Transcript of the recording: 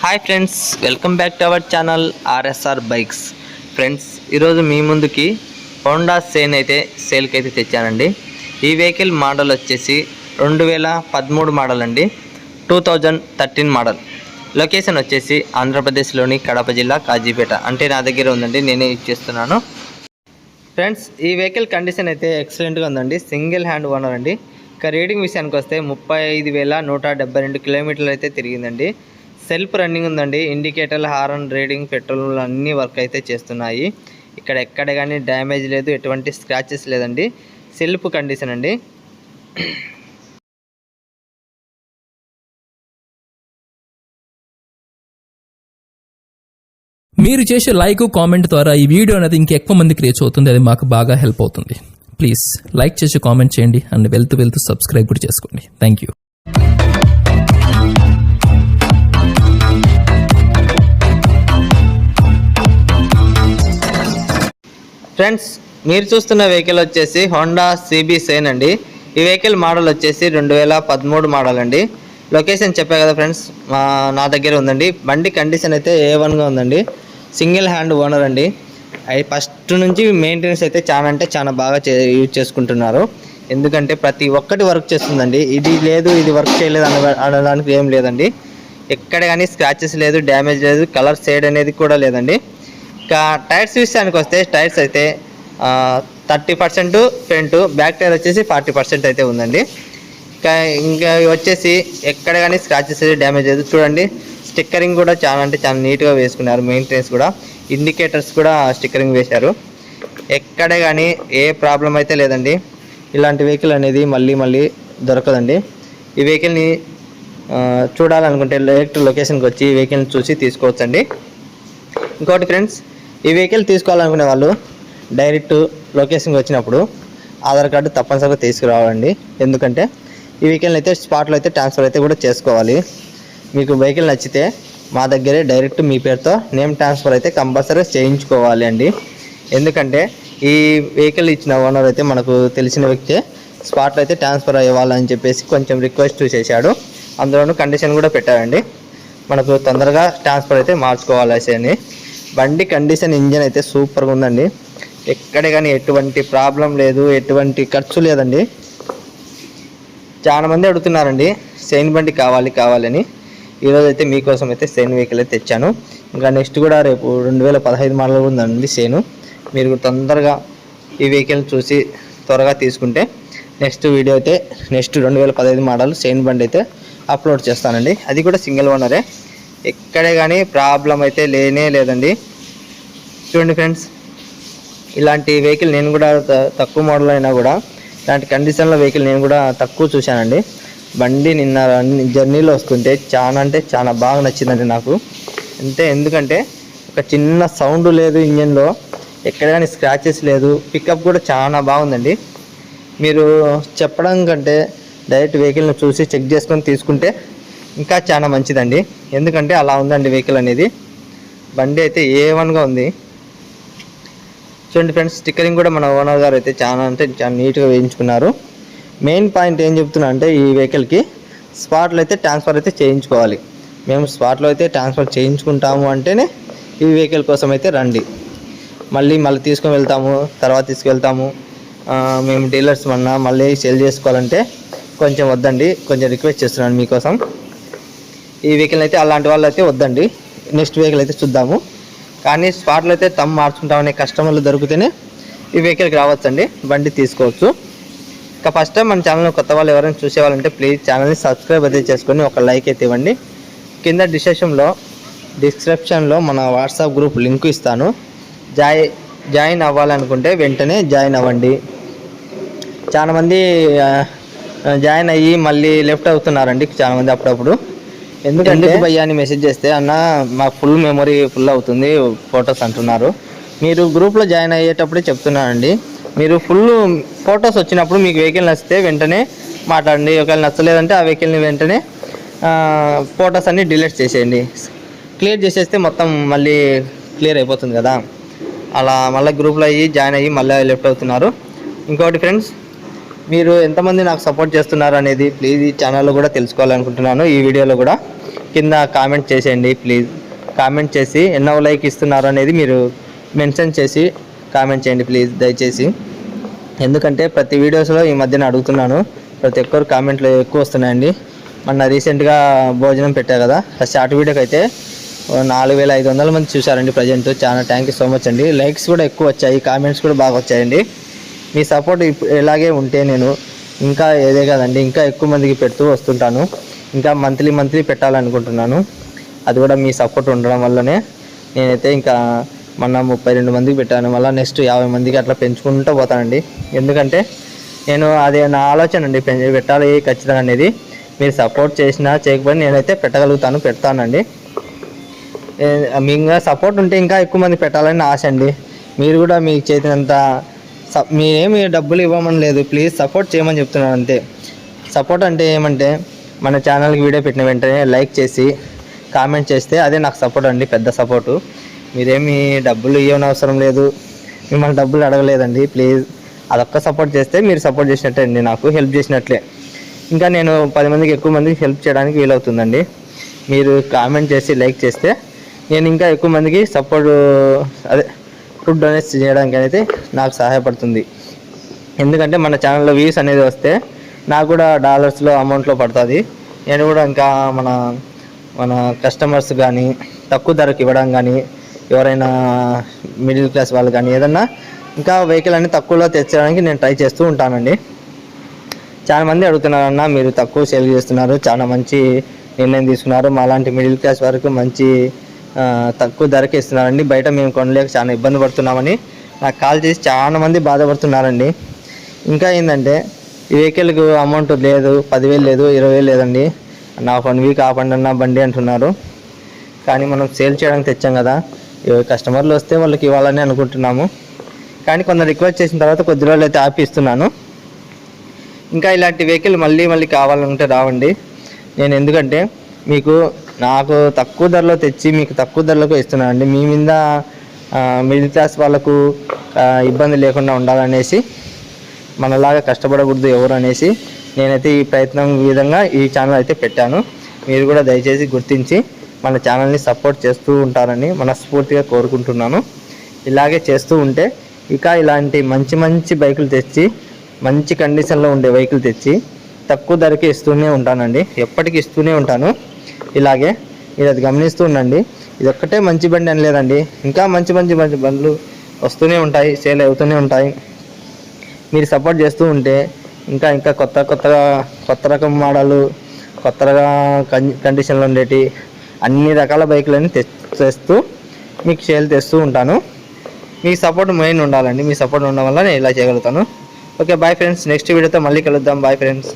Hi friends, welcome back to our channel RSR bikes. Friends, ఈరోజు మీ ముందుకి Honda shine అయితే సేల్కి అయితే తెచ్చానండి. ఈ వెహికల్ మోడల్ వచ్చేసి 2013 మోడల్ అండి, 2013 మోడల్. లొకేషన్ వచ్చేసి ఆంధ్రప్రదేశ్లోని కడప జిల్లా కాజీపేట. అంటే నా దగ్గర ఉందండి, నేనే యూజ్ చేస్తున్నాను. ఫ్రెండ్స్, ఈ వెహికల్ కండిషన్ అయితే ఎక్సలెంట్గా ఉందండి. సింగిల్ హ్యాండ్ ఓనర్ అండి. ఇక రీడింగ్ విషయానికి వస్తే 35,172 కిలోమీటర్లు అయితే తిరిగిందండి. సెల్ఫ్ రన్నింగ్ ఉందండి. ఇండికేటర్లు, హారన్, రీడింగ్, పెట్రోల్ అన్నీ వర్క్ అయితే చేస్తున్నాయి. ఇక్కడ ఎక్కడ కానీ డ్యామేజ్ లేదు, ఎటువంటి స్క్రాచెస్ లేదండి. సెల్ఫ్ కండిషన్ అండి. మీరు చేసే లైక్ కామెంట్ ద్వారా ఈ వీడియో అనేది ఇంకెక్కువ మందికి రీచ్ అవుతుంది. అది మాకు బాగా హెల్ప్ అవుతుంది. ప్లీజ్ లైక్ చేసి కామెంట్ చేయండి అండ్ వెళ్తూ సబ్స్క్రైబ్ కూడా చేసుకోండి. Thank you. ఫ్రెండ్స్, మీరు చూస్తున్న వెహికల్ వచ్చేసి హోండా సిబి షైన్ అండి. ఈ వెహికల్ మోడల్ వచ్చేసి 2013 మోడల్ అండి. లొకేషన్ చెప్పా కదా ఫ్రెండ్స్, నా దగ్గర ఉందండి. బండి కండిషన్ అయితే A1గా ఉందండి. సింగిల్ హ్యాండ్ ఓనర్ అండి. అది ఫస్ట్ నుంచి మెయింటెనెన్స్ అయితే చాలా బాగా యూజ్ చేసుకుంటున్నారు. ఎందుకంటే ప్రతి ఒక్కటి వర్క్ చేస్తుందండి. ఇది లేదు, ఇది వర్క్ చేయలేదు అనడానికి ఏం లేదండి. ఎక్కడ కానీ స్క్రాచెస్ లేదు, డ్యామేజ్ లేదు, కలర్ షేడ్ అనేది కూడా లేదండి. ఇంకా టైర్స్ విషయానికి వస్తే టైర్స్ అయితే 30% ఫ్రంట్, బ్యాక్ టైర్ వచ్చేసి 40% అయితే ఉందండి. ఇంకా వచ్చేసి ఎక్కడ కానీ స్క్రాచెస్ డ్యామేజ్ లేదు. చూడండి, స్టిక్కరింగ్ కూడా చాలా నీట్గా వేసుకున్నారు. మెయింటెనెన్స్ కూడా, ఇండికేటర్స్ కూడా స్టిక్కరింగ్ వేశారు. ఎక్కడ కానీ ఏ ప్రాబ్లం అయితే లేదండి. ఇలాంటి వెహికల్ అనేది మళ్ళీ దొరకదండి. ఈ వెహికల్ని చూడాలనుకుంటే డైరెక్ట్ లొకేషన్కి వచ్చి ఈ వెహికల్ని చూసి తీసుకోవచ్చండి. ఇంకోటి ఫ్రెండ్స్, ఈ వెహికల్ తీసుకోవాలనుకునే వాళ్ళు డైరెక్ట్ లొకేషన్కి వచ్చినప్పుడు ఆధార్ కార్డు తప్పనిసరిగా తీసుకురావాలండి. ఎందుకంటే ఈ వెహికల్ని అయితే స్పాట్లో అయితే ట్రాన్స్ఫర్ అయితే కూడా చేసుకోవాలి. మీకు వెహికల్ నచ్చితే మా దగ్గరే డైరెక్ట్ మీ పేరుతో నేమ్ ట్రాన్స్ఫర్ అయితే కంపల్సరీ చేయించుకోవాలి అండి. ఎందుకంటే ఈ వెహికల్ ఇచ్చిన ఓనర్ అయితే మనకు తెలిసిన వ్యక్తే, స్పాట్లో అయితే ట్రాన్స్ఫర్ అయ్యేవాళ్ళని చెప్పేసి కొంచెం రిక్వెస్ట్ చేశాడు. అందులోనూ కండిషన్ కూడా పెట్టారండి, మనకు తొందరగా ట్రాన్స్ఫర్ అయితే మార్చుకోవాలి అని. బండి కండిషన్, ఇంజన్ అయితే సూపర్గా ఉందండి. ఎక్కడ కానీ ఎటువంటి ప్రాబ్లం లేదు, ఎటువంటి ఖర్చు లేదండి. చాలామంది అడుగుతున్నారండి షైన్ బండి కావాలని. ఈరోజు అయితే మీకోసం అయితే షైన్ వెహికల్ అయితే తెచ్చాను. ఇంకా నెక్స్ట్ కూడా రేపు 2015 మోడల్ ఉందండి షైన్. మీరు తొందరగా ఈ వెహికల్ చూసి త్వరగా తీసుకుంటే నెక్స్ట్ వీడియో అయితే 2015 మోడల్ షైన్ బండి అయితే అప్లోడ్ చేస్తానండి. అది కూడా సింగిల్ ఓనరే. ఎక్కడే కానీ ప్రాబ్లం అయితే లేదండి. చూడండి ఫ్రెండ్స్, ఇలాంటి వెహికల్ నేను కూడా తక్కువ మోడల్ అయినా కూడా ఇలాంటి కండిషన్లో వెహికల్ నేను కూడా తక్కువ చూశానండి. బండి నిన్న జర్నీలో వస్తుంటే చాలా బాగా నచ్చిందండి నాకు. ఎందుకంటే ఒక చిన్న సౌండ్ లేదు ఇంజన్లో, ఎక్కడ కానీ స్క్రాచెస్ లేదు, పికప్ కూడా చాలా బాగుందండి. మీరు చెప్పడం కంటే డైరెక్ట్ వెహికల్ని చూసి చెక్ చేసుకొని తీసుకుంటే ఇంకా చాలా మంచిదండి. ఎందుకంటే అలా ఉందండి వెహికల్ అనేది. బండి అయితే A1గా ఉంది. చూడండి ఫ్రెండ్స్, స్టిక్కరింగ్ కూడా మన ఓనర్ గారు అయితే చాలా నీట్గా వేయించుకున్నారు. మెయిన్ పాయింట్ ఏం చెప్తున్నా అంటే ఈ వెహికల్కి స్పాట్లో అయితే ట్రాన్స్ఫర్ అయితే చేయించుకోవాలి. మేము స్పాట్లో అయితే ట్రాన్స్ఫర్ చేయించుకుంటాము అంటేనే ఈ వెహికల్ కోసం అయితే రండి. మళ్ళీ తీసుకొని వెళ్తాము, తర్వాత తీసుకువెళ్తాము, మేము డీలర్స్ మళ్ళీ సేల్ చేసుకోవాలంటే కొంచెం వద్దండి. కొంచెం రిక్వెస్ట్ చేస్తున్నాను మీకోసం. ఈ వెహికల్ అయితే అలాంటి వాళ్ళు అయితే వద్దండి. నెక్స్ట్ వెహికల్ అయితే చూద్దాము. కానీ స్పాట్లో అయితే మార్చుకుంటామనే కస్టమర్లు దొరికితేనే ఈ వెహికల్కి రావచ్చండి, బండి తీసుకోవచ్చు. ఇక ఫస్ట్ టైం మన ఛానల్ కొత్త వాళ్ళు ఎవరైనా చూసేవాళ్ళంటే ప్లీజ్ ఛానల్ని సబ్స్క్రైబ్ అయితే చేసుకొని ఒక లైక్ అయితే ఇవ్వండి. కింద డిస్క్రిప్షన్లో మన వాట్సాప్ గ్రూప్ లింక్ ఇస్తాను. జాయిన్ అవ్వాలనుకుంటే వెంటనే జాయిన్ అవ్వండి. చాలామంది జాయిన్ అయ్యి మళ్ళీ లెఫ్ట్ అవుతున్నారండి చాలామంది అప్పుడప్పుడు. ఎందుకంటే భయ్యా అని మెసేజ్ చేస్తే అన్న మాకు ఫుల్ మెమరీ ఫుల్ అవుతుంది ఫొటోస్ అంటున్నారు. మీరు గ్రూప్లో జాయిన్ అయ్యేటప్పుడే చెప్తున్నానండి, మీరు ఫుల్ ఫొటోస్ వచ్చినప్పుడు మీకు వెహికల్ నచ్చితే వెంటనే మాట్లాడండి. ఒకవేళ నచ్చలేదంటే ఆ వెహికల్ని వెంటనే ఫొటోస్ అన్నీ డిలీట్ చేసేయండి. క్లియర్ చేసేస్తే మొత్తం మళ్ళీ క్లియర్ అయిపోతుంది కదా. అలా మళ్ళీ గ్రూప్లో జాయిన్ అయ్యి మళ్ళీ లెఫ్ట్ అవుతున్నారు. ఇంకోటి ఫ్రెండ్స్, మీరు ఎంతమంది నాకు సపోర్ట్ చేస్తున్నారు అనేది ప్లీజ్ ఈ ఛానల్లో కూడా తెలుసుకోవాలనుకుంటున్నాను. ఈ వీడియోలో కూడా కింద కామెంట్ చేసేయండి ప్లీజ్. కామెంట్ చేసి ఎన్నో లైక్ ఇస్తున్నారు అనేది మీరు మెన్షన్ చేసి కామెంట్ చేయండి ప్లీజ్ దయచేసి. ఎందుకంటే ప్రతి వీడియోస్లో ఈ మధ్యన అడుగుతున్నాను, ప్రతి ఒక్కరు కామెంట్లు ఎక్కువ వస్తున్నాయండి. మొన్న రీసెంట్గా భోజనం పెట్టా కదా, ఆ షార్ట్ వీడియోకి అయితే 4500 మంది చూశారండి ప్రజెంట్. చాలా థ్యాంక్ యూ సో మచ్ అండి. లైక్స్ కూడా ఎక్కువ వచ్చాయి, కామెంట్స్ కూడా బాగా వచ్చాయండి. మీ సపోర్ట్ ఇలాగే ఉంటే నేను ఇంకా ఏదే కదండి ఇంకా ఎక్కువ మందికి పెడుతూ వస్తుంటాను. ఇంకా మంత్లీ పెట్టాలనుకుంటున్నాను. అది కూడా మీ సపోర్ట్ ఉండడం వల్లనే నేనైతే ఇంకా మొన్న 32 మందికి పెట్టాను. మళ్ళీ నెక్స్ట్ 50 మందికి అట్లా పెంచుకుంటూ పోతానండి. ఎందుకంటే నేను అదే నా ఆలోచన అండి, పెట్టాలి ఖచ్చితంగా అనేది. మీరు సపోర్ట్ చేసినా చేయకపోయినా నేనైతే పెడతానండి. మీ ఇంకా సపోర్ట్ ఉంటే ఇంకా ఎక్కువ మంది పెట్టాలని ఆశ అండి. మీరు కూడా మీకు చేతినంత మీరేమి డబ్బులు ఇవ్వమని లేదు, ప్లీజ్ సపోర్ట్ చేయమని చెప్తున్నాను అంతే. సపోర్ట్ అంటే ఏమంటే మన ఛానల్కి వీడియో పెట్టిన వెంటనే లైక్ చేసి కామెంట్ చేస్తే అదే నాకు సపోర్ట్ అండి, పెద్ద సపోర్టు. మీరేమి డబ్బులు ఇవ్వని అవసరం లేదు, మిమ్మల్ని డబ్బులు అడగలేదండి. ప్లీజ్ అదొక్క సపోర్ట్ చేస్తే మీరు సపోర్ట్ చేసినట్టే అండి, నాకు హెల్ప్ చేసినట్లే. ఇంకా నేను 10 మందికి ఎక్కువ మందికి హెల్ప్ చేయడానికి వీలవుతుందండి. మీరు కామెంట్ చేసి లైక్ చేస్తే నేను ఇంకా ఎక్కువ మందికి ఫుడ్ డొనేట్ చేయడానికి అయితే నాకు సహాయపడుతుంది. ఎందుకంటే మన ఛానల్లో వ్యూస్ అనేది వస్తే నాకు కూడా డాలర్స్లో అమౌంట్లో పడుతుంది. నేను కూడా ఇంకా మన కస్టమర్స్ కానీ తక్కువ ధరకు ఇవ్వడం కానీ, ఎవరైనా మిడిల్ క్లాస్ వాళ్ళు కానీ ఏదన్నా ఇంకా వెహికల్ అన్ని తక్కువలో తెచ్చడానికి నేను ట్రై చేస్తూ ఉంటానండి. చాలామంది అడుగుతున్నారన్న మీరు తక్కువ సేల్ చేస్తున్నారు, చాలా మంచి నిర్ణయం తీసుకున్నారు, మాలాంటి మిడిల్ క్లాస్ వరకు మంచి తక్కువ ధరకే ఇస్తున్నారండి, బయట మేము కొనలేక చాలా ఇబ్బంది పడుతున్నామని నాకు కాల్ చేసి చాలా మంది బాధపడుతున్నారండి. ఇంకా ఏంటంటే ఈ వెహికల్కి అమౌంట్ లేదు, 10,000 లేదు, 20,000 లేదండి, నాకు 1 వీక్ ఆపండి అన్న బండి అంటున్నారు. కానీ మనం సేల్ చేయడానికి తెచ్చాం కదా, కస్టమర్లు వస్తే వాళ్ళకి ఇవ్వాలని అనుకుంటున్నాము. కానీ కొందరు రిక్వెస్ట్ చేసిన తర్వాత కొద్ది రోజులు అయితే ఆపి ఇస్తున్నాను. ఇంకా ఇలాంటి వెహికల్ మళ్ళీ కావాలంటే రావండి. నేను ఎందుకంటే నాకు తక్కువ ధరలో తెచ్చి మీకు తక్కువ ధరలకు ఇస్తున్నానండి. మీ మీద మిడిల్ క్లాస్ వాళ్ళకు ఇబ్బంది లేకుండా ఉండాలనేసి, మనలాగా కష్టపడకూడదు ఎవరు అనేసి నేనైతే ఈ ప్రయత్నం విధంగా ఈ ఛానల్ అయితే పెట్టాను. మీరు కూడా దయచేసి గుర్తించి మన ఛానల్ని సపోర్ట్ చేస్తూ ఉంటారని మనస్ఫూర్తిగా కోరుకుంటున్నాను. ఇలాగే చేస్తూ ఉంటే ఇక ఇలాంటి మంచి బైకులు తెచ్చి మంచి కండిషన్లో ఉండే వెహికల్ తెచ్చి తక్కువ ధరకి ఇస్తూనే ఉంటానండి, ఎప్పటికీ ఇస్తూనే ఉంటాను. ఇలాగే మీరు అది గమనిస్తూ ఉండండి. ఇది ఒక్కటే మంచి బండి అని లేదండి, ఇంకా మంచి బండ్లు వస్తూనే ఉంటాయి, సేల్ అవుతూనే ఉంటాయి. మీరు సపోర్ట్ చేస్తూ ఉంటే ఇంకా కొత్త రకం మోడలు, కొత్త కండిషన్లో ఉండేటి అన్ని రకాల బైకులని తెస్తూ మీకు సేల్ తెస్తూ ఉంటాను. మీ సపోర్ట్ మెయిన్ ఉండాలండి, మీ సపోర్ట్ ఉండడం వల్ల నేను ఇలా చేయగలుగుతాను. ఓకే బాయ్ ఫ్రెండ్స్, నెక్స్ట్ వీడియోతో మళ్ళీ కలుద్దాం. Bye friends.